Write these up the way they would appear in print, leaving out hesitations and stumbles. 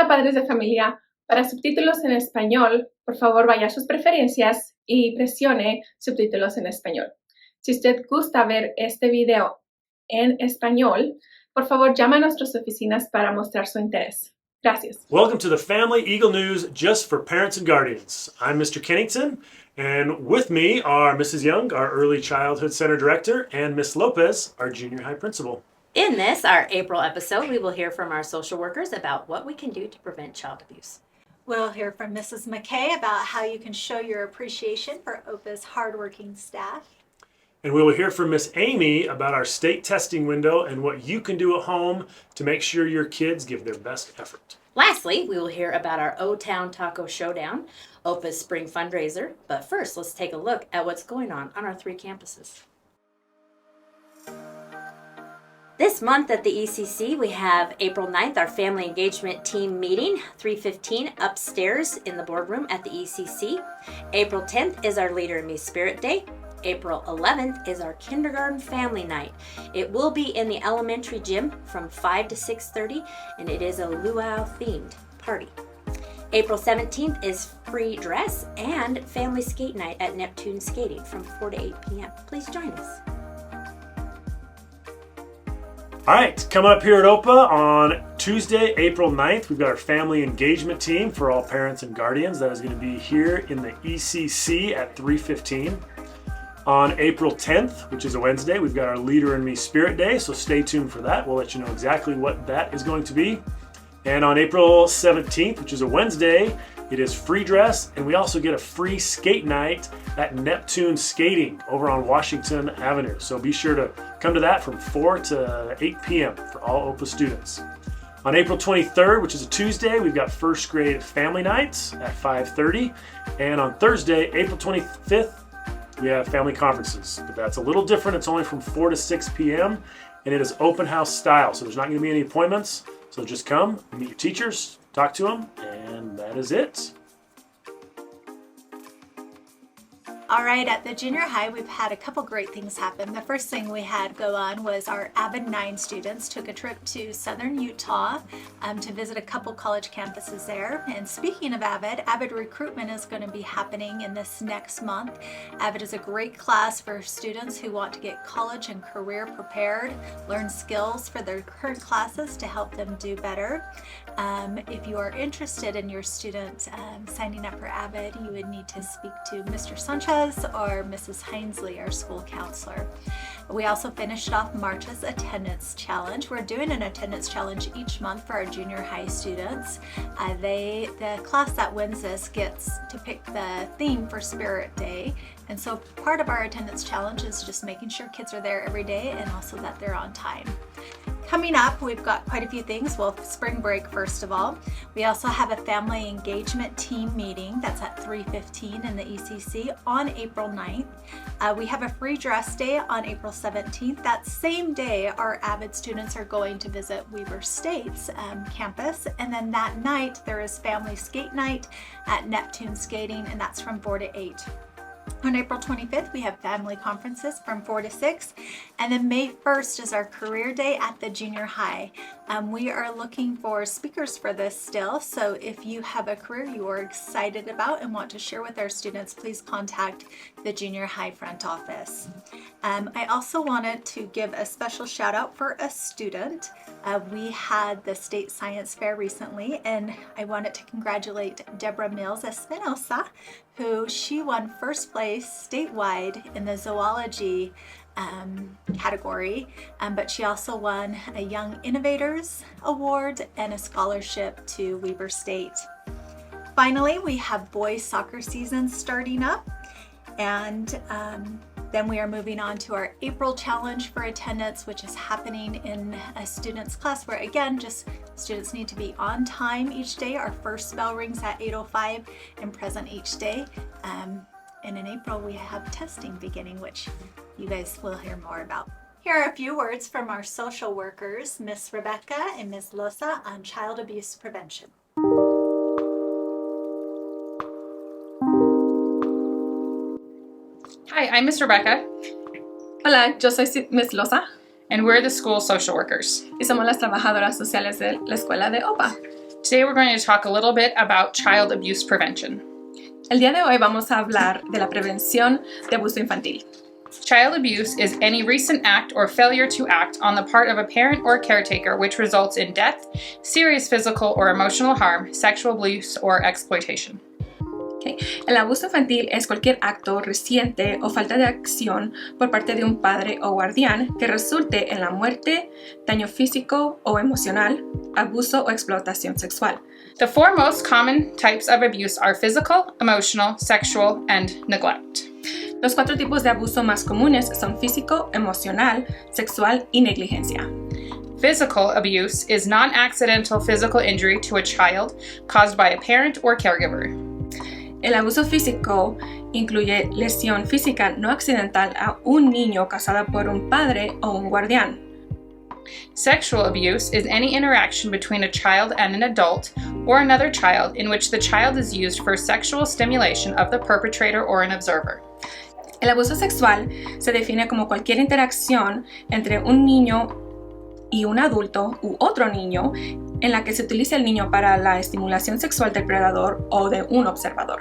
padres de familia. Para subtítulos en español, por favor vaya a sus preferencias y presione subtítulos en español. Si usted gusta ver este video en español, por favor llame a nuestras oficinas para mostrar su interés. Gracias. Welcome to the Family Eagle News just for parents and guardians. I'm Mr. Kennington, and with me are Mrs. Young, our Early Childhood Center Director, and Miss Lopez, our Junior High Principal. In this, our April episode, we will hear from our social workers about what we can do to prevent child abuse. We'll hear from Mrs. McKay about how you can show your appreciation for OPA's hardworking staff. And we will hear from Miss Amy about our state testing window and what you can do at home to make sure your kids give their best effort. Lastly, we will hear about our O-Town Taco Showdown, OPA's spring fundraiser. But first, let's take a look at what's going on our 3 campuses. This month at the ECC, we have April 9th, our Family Engagement Team meeting, 3:15 upstairs in the boardroom at the ECC. April 10th is our Leader in Me Spirit Day. April 11th is our Kindergarten Family Night. It will be in the elementary gym from 5 to 6:30, and it is a luau-themed party. April 17th is free dress and family skate night at Neptune Skating from 4 to 8 p.m. Please join us. All right, coming up here at OPA on Tuesday, April 9th, we've got our Family Engagement Team for all parents and guardians. That is going to be here in the ECC at 3:15. On April 10th, which is a Wednesday, we've got our Leader in Me Spirit Day, so stay tuned for that. We'll let you know exactly what that is going to be. And on April 17th, which is a Wednesday, it is free dress, and we also get a free skate night at Neptune Skating over on Washington Avenue. So be sure to come to that from 4 to 8 p.m. for all OPA students. On April 23rd, which is a Tuesday, we've got first grade family nights at 5:30. And on Thursday, April 25th, we have family conferences, but that's a little different. It's only from 4 to 6 p.m. and it is open house style, so there's not going to be any appointments. So just come, meet your teachers, talk to them, and that is it. All right, at the junior high, we've had a couple great things happen. The first thing we had go on was our Avid 9 students took a trip to southern Utah to visit a couple college campuses there. And speaking of Avid recruitment is going to be happening in this next month. Avid is a great class for students who want to get college and career prepared, learn skills for their current classes to help them do better. If you are interested in your student signing up for Avid, you would need to speak to Mr. Sanchez or Mrs. Hinesley, our school counselor. We also finished off March's attendance challenge. We're doing an attendance challenge each month for our junior high students. The class that wins this gets to pick the theme for Spirit Day. And so part of our attendance challenge is just making sure kids are there every day and also that they're on time. Coming up, we've got quite a few things. Well, spring break, first of all. We also have a family engagement team meeting that's at 3:15 in the ECC on April 9th. We have a free dress day on April 17th. That same day, our Avid students are going to visit Weber State's campus. And then that night, there is family skate night at Neptune Skating, and that's from 4 to 8. On April 25th, we have family conferences from 4 to 6. And then May 1st is our career day at the junior high. We are looking for speakers for this still. So if you have a career you are excited about and want to share with our students, please contact the junior high front office. I also wanted to give a special shout out for a student. We had the state science fair recently, and I wanted to congratulate Deborah Mills Espinosa, who she won first place statewide in the zoology category, but she also won a Young Innovators Award and a scholarship to Weber State. Finally, we have boys soccer season starting up, and then we are moving on to our April challenge for attendance, which is happening in a student's class where, again, just students need to be on time each day. Our first bell rings at 8:05 and present each day. And in April, we have testing beginning, which you guys will hear more about. Here are a few words from our social workers, Miss Rebecca and Miss Losa, on child abuse prevention. Hi, I'm Miss Rebecca. Hola, yo soy Miss Losa. And we're the school social workers. Y somos las trabajadoras sociales de la escuela de OPA. Today we're going to talk a little bit about child abuse prevention. El día de hoy vamos a hablar de la prevención de abuso infantil. Child abuse is any recent act or failure to act on the part of a parent or caretaker which results in death, serious physical or emotional harm, sexual abuse, or exploitation. Okay. El abuso infantil es cualquier acto reciente o falta de acción por parte de un padre o guardián que resulte en la muerte, daño físico o emocional, abuso o explotación sexual. The four most common types of abuse are physical, emotional, sexual, and neglect. Los 4 tipos de abuso más comunes son físico, emocional, sexual y negligencia. Physical abuse is non-accidental physical injury to a child caused by a parent or caregiver. El abuso físico incluye lesión física no accidental a un niño causada por un padre o un guardián. Sexual abuse is any interaction between a child and an adult or another child in which the child is used for sexual stimulation of the perpetrator or an observer. El abuso sexual se define como cualquier interacción entre un niño y un adulto u otro niño en la que se utiliza el niño para la estimulación sexual del predador o de un observador.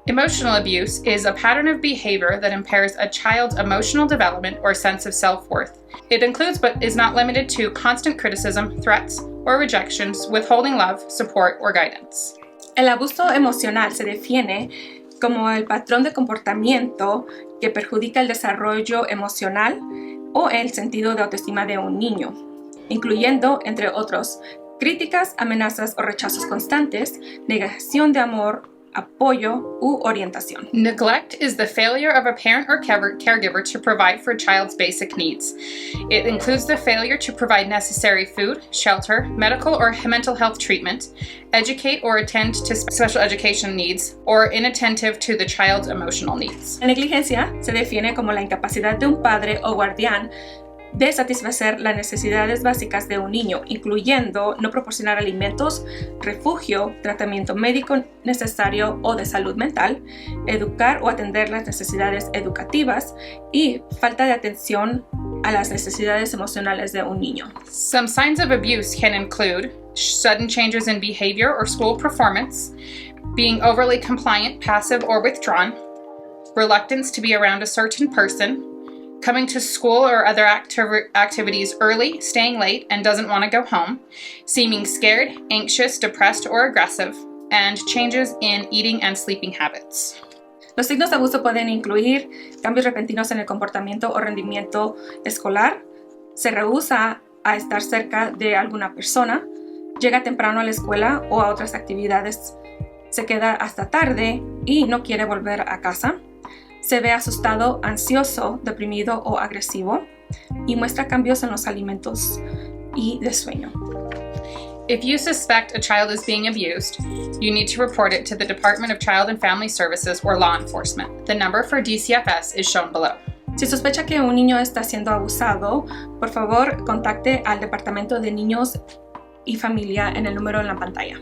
Emotional abuse is a pattern of behavior that impairs a child's emotional development or sense of self-worth. It includes but is not limited to constant criticism, threats, or rejections, withholding love, support, or guidance. El abuso emocional se define como el patrón de comportamiento que perjudica el desarrollo emocional o el sentido de autoestima de un niño, incluyendo, entre otros, críticas, amenazas o rechazos constantes, negación de amor, apoyo u orientación. Neglect is the failure of a parent or caregiver to provide for a child's basic needs. It includes the failure to provide necessary food, shelter, medical or mental health treatment, educate or attend to special education needs, or inattentive to the child's emotional needs. La negligencia se define como la incapacidad de un padre o guardián de satisfacer las necesidades básicas de un niño, incluyendo no proporcionar alimentos, refugio, tratamiento médico necesario o de salud mental, educar o atender las necesidades educativas y falta de atención a las necesidades emocionales de un niño. Some signs of abuse can include sudden changes in behavior or school performance, being overly compliant, passive, or withdrawn, reluctance to be around a certain person, coming to school or other activities early, staying late, and doesn't want to go home, seeming scared, anxious, depressed, or aggressive, and changes in eating and sleeping habits. Los signos de abuso pueden incluir cambios repentinos en el comportamiento o rendimiento escolar, se rehúsa a estar cerca de alguna persona, llega temprano a la escuela o a otras actividades, se queda hasta tarde y no quiere volver a casa, se ve asustado, ansioso, deprimido o agresivo y muestra cambios en los alimentos y de sueño. If you suspect a child is being abused, you need to report it to the Department of Child and Family Services or law enforcement. The number for DCFS is shown below. Si sospecha que un niño está siendo abusado, por favor contacte al Departamento de Niños y Familia en el número en la pantalla.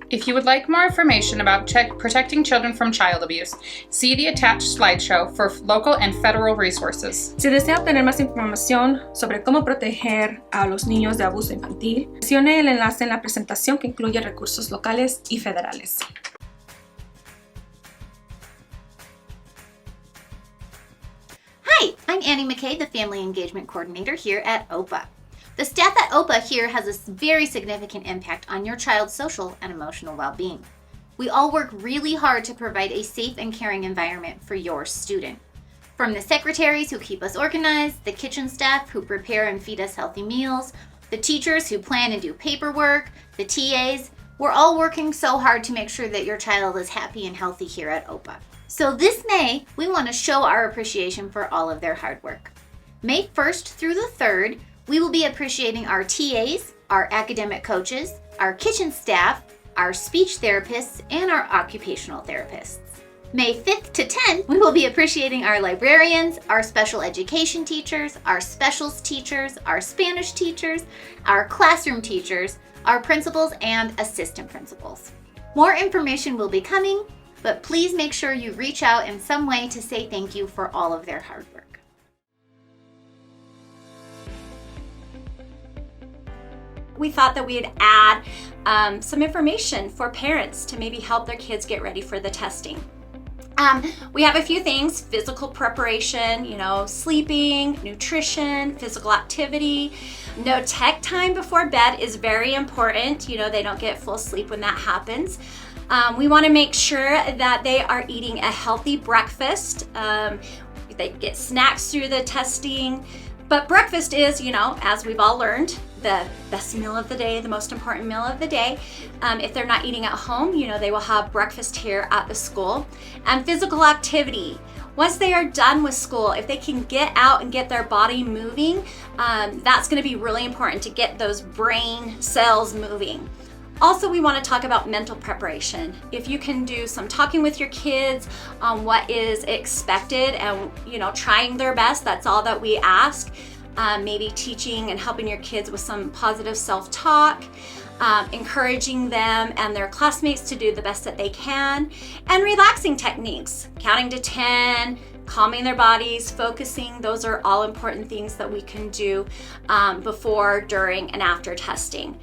If you would like more information about protecting children from child abuse, see the attached slideshow for local and federal resources. Si desea obtener más información sobre cómo proteger a los niños de abuso infantil, presione el enlace en la presentación que incluye recursos locales y federales. Hi, I'm Annie McKay, the Family Engagement Coordinator here at OPA. The staff at OPA here has a very significant impact on your child's social and emotional well-being. We all work really hard to provide a safe and caring environment for your student. From the secretaries who keep us organized, the kitchen staff who prepare and feed us healthy meals, the teachers who plan and do paperwork, the TAs, we're all working so hard to make sure that your child is happy and healthy here at OPA. So this May, we want to show our appreciation for all of their hard work. May 1st through the 3rd, we will be appreciating our TAs, our academic coaches, our kitchen staff, our speech therapists, and our occupational therapists. May 5th to 10th, we will be appreciating our librarians, our special education teachers, our specials teachers, our Spanish teachers, our classroom teachers, our principals, and assistant principals. More information will be coming, but please make sure you reach out in some way to say thank you for all of their hard work. we thought that we'd add some information for parents to maybe help their kids get ready for the testing. We have a few things: physical preparation, sleeping, nutrition, physical activity. No tech time before bed is very important. They don't get full sleep when that happens. We want to make sure that they are eating a healthy breakfast. They get snacks through the testing. But breakfast is, as we've all learned, the best meal of the day, the most important meal of the day. If they're not eating at home, they will have breakfast here at the school. And physical activity. Once they are done with school, if they can get out and get their body moving, that's going to be really important to get those brain cells moving. Also, we want to talk about mental preparation. If you can do some talking with your kids on what is expected and, trying their best, that's all that we ask. Maybe teaching and helping your kids with some positive self-talk, encouraging them and their classmates to do the best that they can, and relaxing techniques, counting to 10, calming their bodies, focusing. Those are all important things that we can do before, during, and after testing.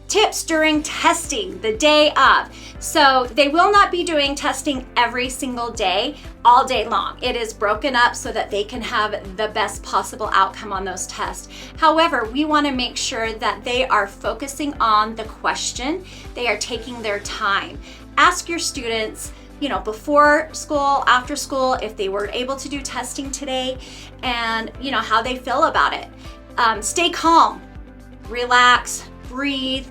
Tips during testing, the day of. So they will not be doing testing every single day, all day long. It is broken up so that they can have the best possible outcome on those tests. However, we want to make sure that they are focusing on the question. They are taking their time. Ask your students, before school, after school, if they were able to do testing today, and how they feel about it. Stay calm, relax, breathe.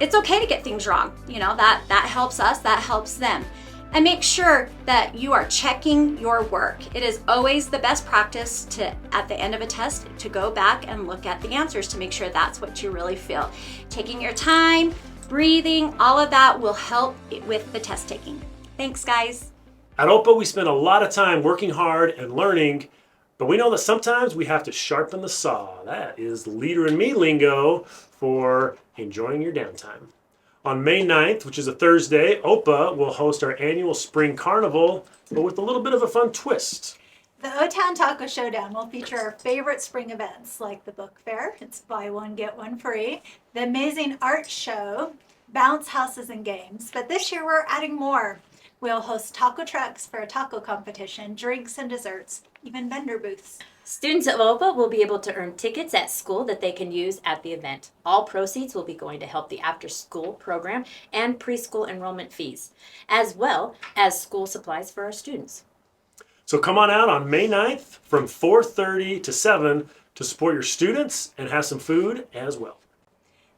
It's okay to get things wrong. That helps us, that helps them. And make sure that you are checking your work. It is always the best practice at the end of a test, to go back and look at the answers to make sure that's what you really feel. Taking your time, breathing, all of that will help with the test taking. Thanks, guys. At OPA, we spend a lot of time working hard and learning, but we know that sometimes we have to sharpen the saw. That is Leader in Me lingo for enjoying your downtime. On May 9th, which is a Thursday, OPA will host our annual Spring Carnival, but with a little bit of a fun twist. The O-Town Taco Showdown will feature our favorite spring events like the book fair, it's buy one, get one free, the amazing art show, bounce houses and games, but this year we're adding more. We'll host taco trucks for a taco competition, drinks and desserts, even vendor booths. Students of OPA will be able to earn tickets at school that they can use at the event. All proceeds will be going to help the after-school program and preschool enrollment fees, as well as school supplies for our students. So come on out on May 9th from 4:30 to 7 to support your students and have some food as well.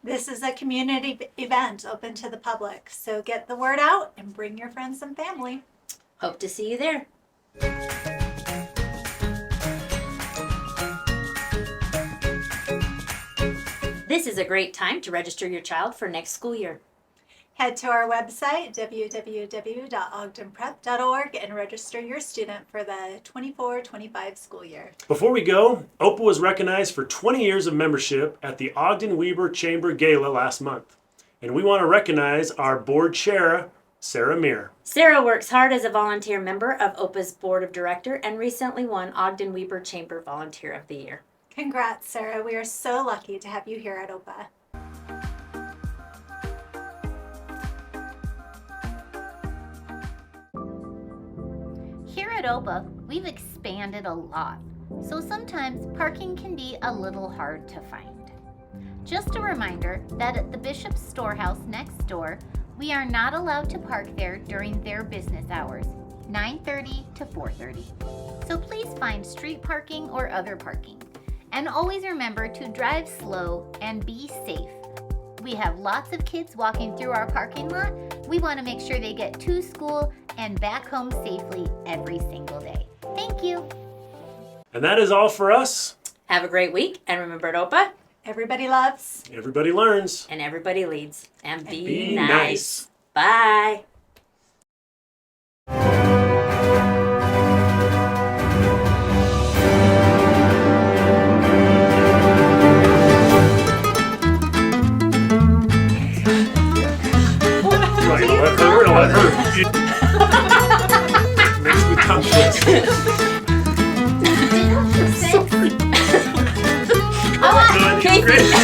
This is a community event open to the public, so get the word out and bring your friends and family. Hope to see you there. This is a great time to register your child for next school year. Head to our website, www.ogdenprep.org, and register your student for the 24-25 school year. Before we go, OPA was recognized for 20 years of membership at the Ogden-Weber Chamber Gala last month. And we want to recognize our board chair, Sarah Meir. Sarah works hard as a volunteer member of OPA's board of directors and recently won Ogden-Weber Chamber Volunteer of the Year. Congrats, Sarah. We are so lucky to have you here at OPA. Here at OPA, we've expanded a lot, so sometimes parking can be a little hard to find. Just a reminder that at the Bishop's Storehouse next door, we are not allowed to park there during their business hours, 9:30 to 4:30. So please find street parking or other parking. And always remember to drive slow and be safe. We have lots of kids walking through our parking lot. We want to make sure they get to school and back home safely every single day. Thank you. And that is all for us. Have a great week, and remember at OPA, Everybody loves. Everybody learns. and everybody leads. And be, Be nice. nice. Bye. Right, let her. Mixed with tongue twist. I want Good. Casey.